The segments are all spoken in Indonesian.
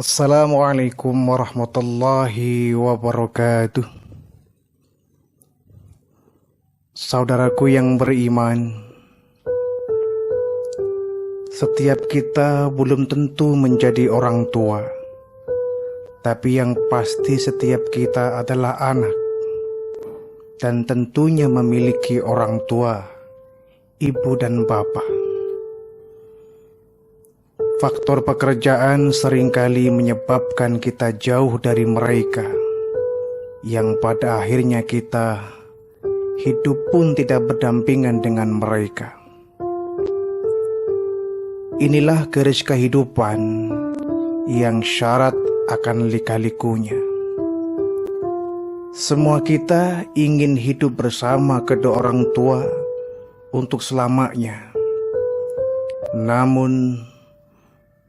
Assalamualaikum warahmatullahi wabarakatuh. Saudaraku yang beriman, setiap kita belum tentu menjadi orang tua, tapi yang pasti setiap kita adalah anak, dan tentunya memiliki orang tua, ibu dan bapak. Faktor pekerjaan seringkali menyebabkan kita jauh dari mereka, yang pada akhirnya kita hidup pun tidak berdampingan dengan mereka. Inilah garis kehidupan yang syarat akan lika-likunya. Semua kita ingin hidup bersama kedua orang tua untuk selamanya. Namun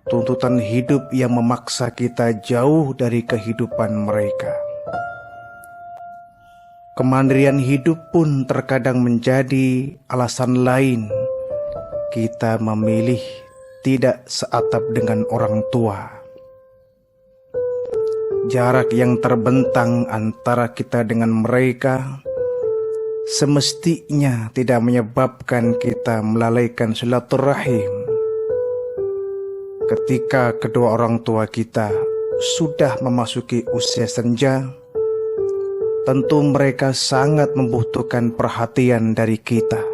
tuntutan hidup yang memaksa kita jauh dari kehidupan mereka. Kemandirian hidup pun terkadang menjadi alasan lain kita memilih tidak seatap dengan orang tua. Jarak yang terbentang antara kita dengan mereka semestinya tidak menyebabkan kita melalaikan silaturahim. Ketika kedua orang tua kita sudah memasuki usia senja, tentu mereka sangat membutuhkan perhatian dari kita.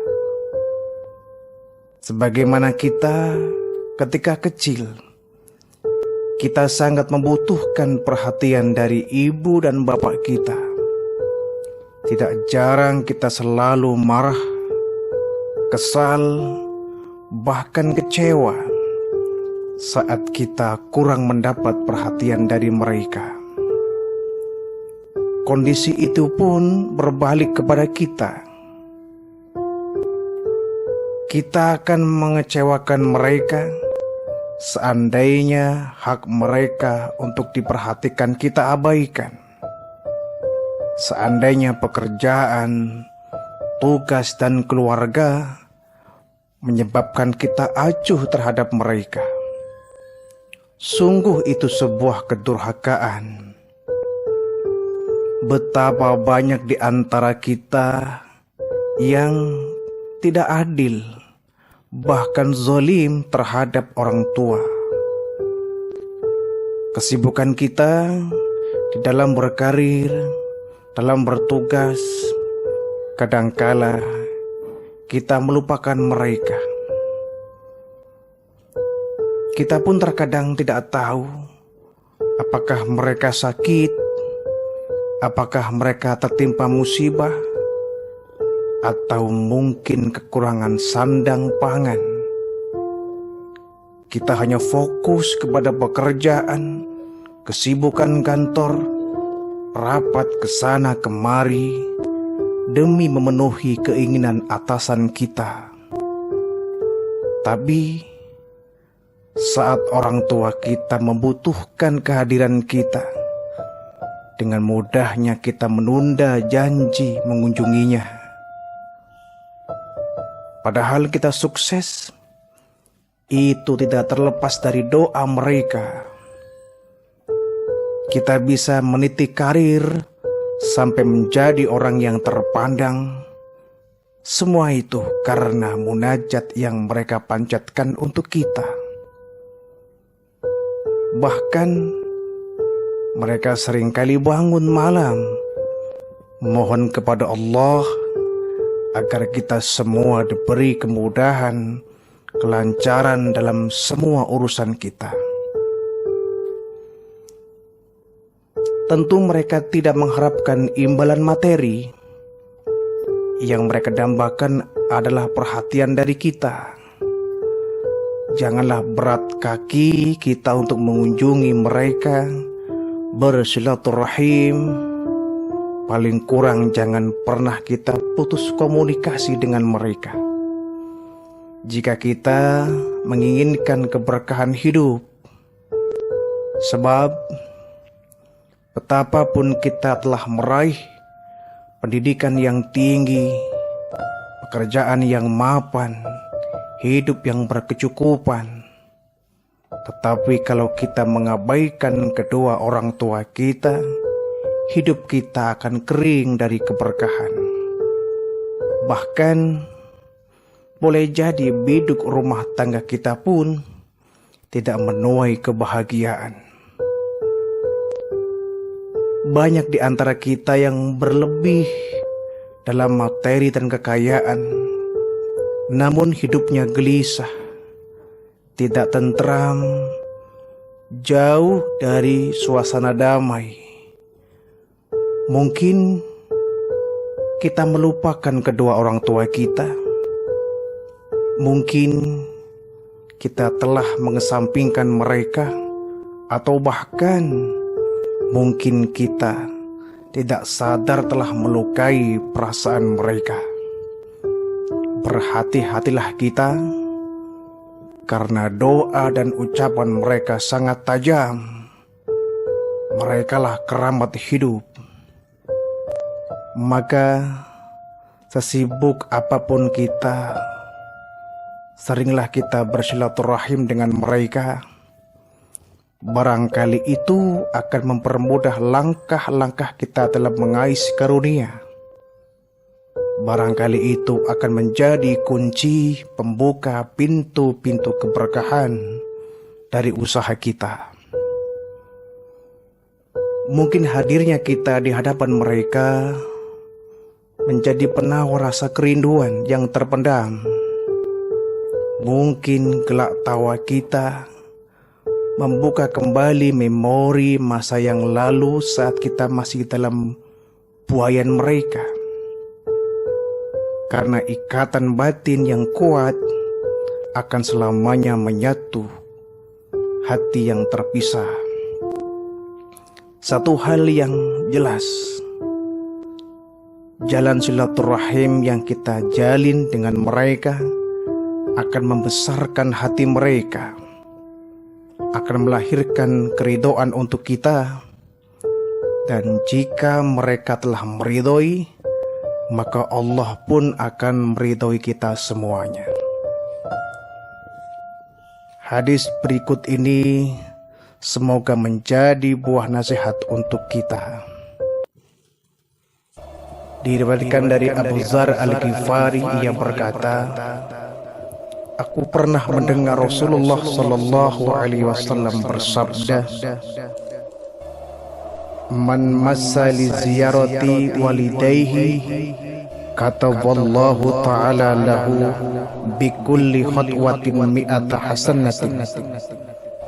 Sebagaimana kita ketika kecil, kita sangat membutuhkan perhatian dari ibu dan bapak kita. Tidak jarang kita selalu marah, kesal, bahkan kecewa saat kita kurang mendapat perhatian dari mereka. Kondisi itu pun berbalik kepada kita. Kita akan mengecewakan mereka seandainya hak mereka untuk diperhatikan kita abaikan. Seandainya pekerjaan, tugas, dan keluarga menyebabkan kita acuh terhadap mereka. Sungguh itu sebuah kedurhakaan. Betapa banyak di antara kita yang tidak adil, bahkan zalim terhadap orang tua. Kesibukan kita di dalam berkarir, dalam bertugas, kadangkala kita melupakan mereka. Kita pun terkadang tidak tahu apakah mereka sakit, apakah mereka tertimpa musibah, atau mungkin kekurangan sandang pangan. Kita hanya fokus kepada pekerjaan, kesibukan kantor, rapat ke sana kemari demi memenuhi keinginan atasan kita. Tapi saat orang tua kita membutuhkan kehadiran kita, dengan mudahnya kita menunda janji mengunjunginya. Padahal kita sukses, itu tidak terlepas dari doa mereka. Kita bisa meniti karir sampai menjadi orang yang terpandang. Semua itu karena munajat yang mereka panjatkan untuk kita. Bahkan mereka seringkali bangun malam mohon kepada Allah agar kita semua diberi kemudahan, kelancaran dalam semua urusan kita. Tentu mereka tidak mengharapkan imbalan materi. Yang mereka dambakan adalah perhatian dari kita. Janganlah berat kaki kita untuk mengunjungi mereka, bersilaturahim. Paling kurang jangan pernah kita putus komunikasi dengan mereka. Jika kita menginginkan keberkahan hidup, sebab betapapun kita telah meraih pendidikan yang tinggi, pekerjaan yang mapan, hidup yang berkecukupan, Tetapi kalau kita mengabaikan kedua orang tua kita, hidup kita akan kering dari keberkahan. Bahkan boleh jadi biduk rumah tangga kita pun tidak menuai kebahagiaan. Banyak di antara kita yang berlebih dalam materi dan kekayaan, namun hidupnya gelisah, tidak tentram, jauh dari suasana damai. Mungkin kita melupakan kedua orang tua kita. Mungkin kita telah mengesampingkan mereka, atau bahkan mungkin kita tidak sadar telah melukai perasaan mereka. Berhati-hatilah kita, karena doa dan ucapan mereka sangat tajam. Merekalah keramat hidup. Maka sesibuk apapun kita, seringlah kita bersilaturahim dengan mereka. Barangkali itu akan mempermudah langkah-langkah kita dalam mengais karunia. Barangkali itu akan menjadi kunci pembuka pintu-pintu keberkahan dari usaha kita. Mungkin hadirnya kita di hadapan mereka menjadi penawar rasa kerinduan yang terpendam. Mungkin gelak tawa kita membuka kembali memori masa yang lalu saat kita masih dalam buayan mereka. Karena ikatan batin yang kuat akan selamanya menyatu hati yang terpisah. Satu hal yang jelas, jalan silaturahim yang kita jalin dengan mereka akan membesarkan hati mereka, akan melahirkan keridhaan untuk kita. Dan jika mereka telah meridhoi, maka Allah pun akan meridhoi kita semuanya. Hadis berikut ini semoga menjadi buah nasihat untuk kita. Diriwayatkan dari Abu Dzar Al-Ghifari, ia berkata, aku pernah mendengar Rasulullah sallallahu alaihi wasallam bersabda, man massa li ziyarati walidayhi kataballahu ta'ala lahu bikulli khatwatin mi'ata hasanatin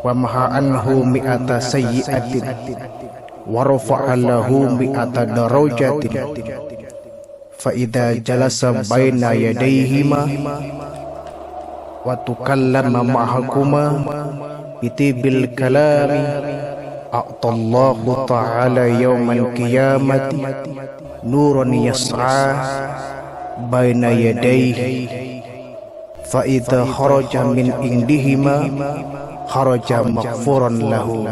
wa maha anhu mi'ata sayyi'atin wa rafa'a lahu mi'ata darajatin fa idza jalasa baina yadayhima wa tukallama ma'ahuma itibil kalami a'tallahu ta'ala yawmal qiyamati nuran yas'a baina yadayhi fa idza kharaja min indihima kharaja maghfuran lahu.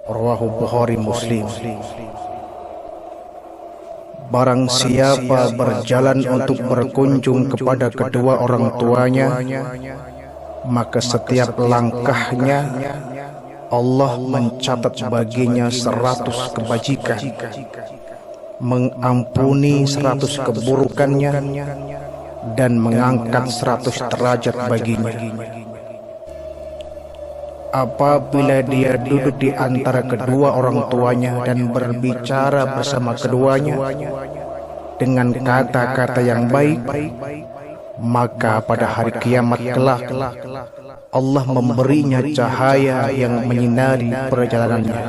Rawahu Bukhari Muslim. Barang siapa berjalan untuk berkunjung kepada kedua orang tuanya, maka setiap langkahnya Allah mencatat baginya 100 kebajikan, mengampuni 100 keburukannya, dan mengangkat 100 derajat baginya. Apabila dia duduk di antara kedua orang tuanya dan berbicara bersama keduanya dengan kata-kata yang baik, maka pada hari kiamat kelak Allah memberinya cahaya yang menyinari perjalanannya.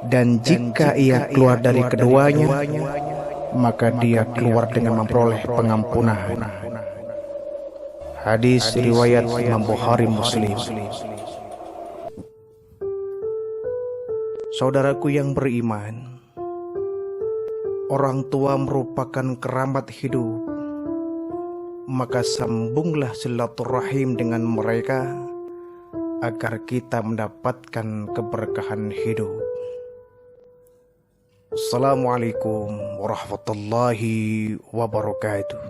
Dan jika ia keluar dari keduanya, maka dia keluar dengan memperoleh pengampunan. Hadis riwayat Imam Bukhari Muslim. Saudaraku yang beriman, orang tua merupakan keramat hidup. Maka sambunglah silaturahim dengan mereka agar kita mendapatkan keberkahan hidup. Assalamualaikum warahmatullahi wabarakatuh.